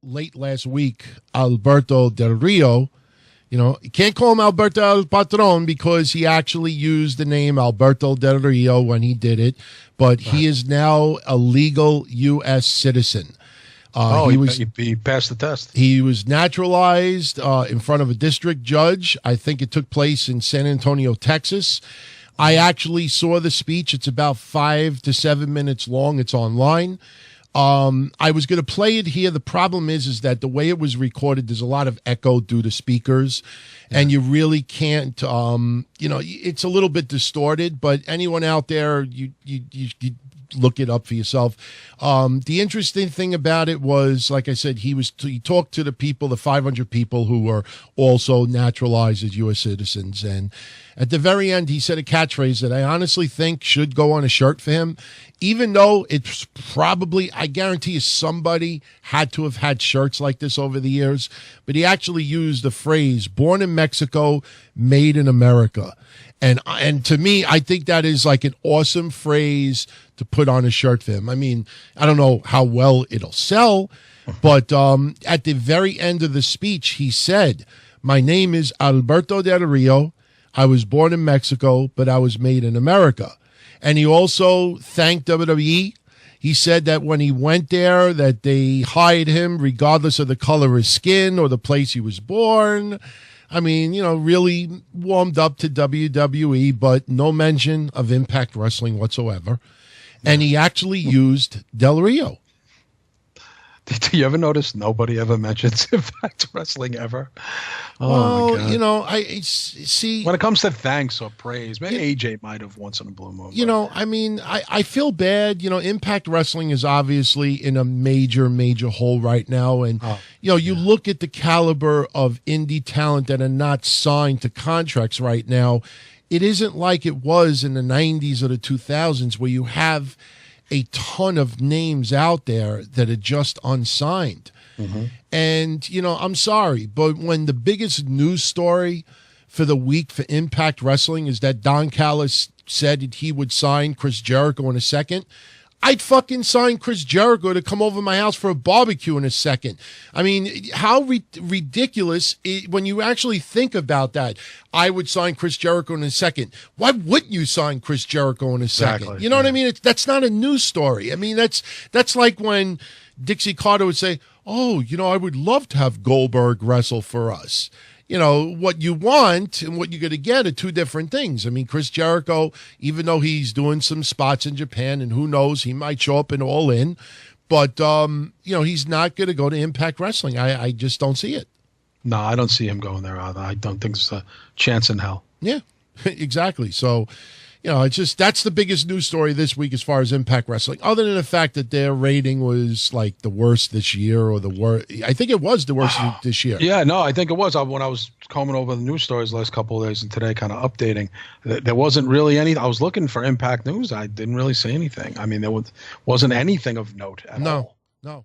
late last week, Alberto Del Rio. You can't call him Alberto El Patron because he actually used the name Alberto Del Rio when he did it, but he is now a legal U.S. citizen. He passed the test. He was naturalized in front of a district judge. I think it took place in San Antonio, Texas. I actually saw the speech. It's about 5 to 7 minutes long. It's online. I was going to play it here. The problem is that the way it was recorded, there's a lot of echo due to speakers, and you really can't, it's a little bit distorted, but anyone out there, you look it up for yourself. The interesting thing about it was, like I said, he talked to the people, the 500 people who were also naturalized as U.S. citizens. And at the very end, he said a catchphrase that I honestly think should go on a shirt for him, even though it's probably, I guarantee you, somebody had to have had shirts like this over the years. But he actually used the phrase, born in Mexico, made in America. And to me, I think that is like an awesome phrase to put on a shirt for him. I mean, I don't know how well it'll sell, but at the very end of the speech, he said, "My name is Alberto Del Rio. I was born in Mexico, but I was made in America." And he also thanked WWE. He said that when he went there, that they hired him regardless of the color of his skin or the place he was born. I mean, really warmed up to WWE, but no mention of Impact Wrestling whatsoever. And he actually used Del Rio. Do you ever notice nobody ever mentions Impact Wrestling ever? Oh, my God. I see. When it comes to thanks or praise, maybe AJ might have once in a blue moon. I mean, I feel bad. Impact Wrestling is obviously in a major, major hole right now. And, you look at the caliber of indie talent that are not signed to contracts right now. It isn't like it was in the 90s or the 2000s where you have a ton of names out there that are just unsigned. Mm-hmm. And, I'm sorry, but when the biggest news story for the week for Impact Wrestling is that Don Callis said that he would sign Chris Jericho in a second, I'd fucking sign Chris Jericho to come over my house for a barbecue in a second. I mean, how ridiculous when you actually think about that. I would sign Chris Jericho in a second. Why wouldn't you sign Chris Jericho in a second? Exactly. You know what I mean? That's not a news story. I mean, that's like when Dixie Carter would say, "Oh, I would love to have Goldberg wrestle for us." What you want and what you're going to get are two different things. I mean, Chris Jericho, even though he's doing some spots in Japan, and who knows, he might show up in All In, but, he's not going to go to Impact Wrestling. I just don't see it. No, I don't see him going there either. I don't think there's a chance in hell. Yeah, exactly. So, that's the biggest news story this week as far as Impact Wrestling, other than the fact that their rating was like the worst this year, or the worst. I think it was the worst this year. Yeah, no, I think it was. When I was combing over the news stories the last couple of days and today kind of updating, there wasn't really any. I was looking for Impact news. I didn't really see anything. I mean, there wasn't anything of note at all. No.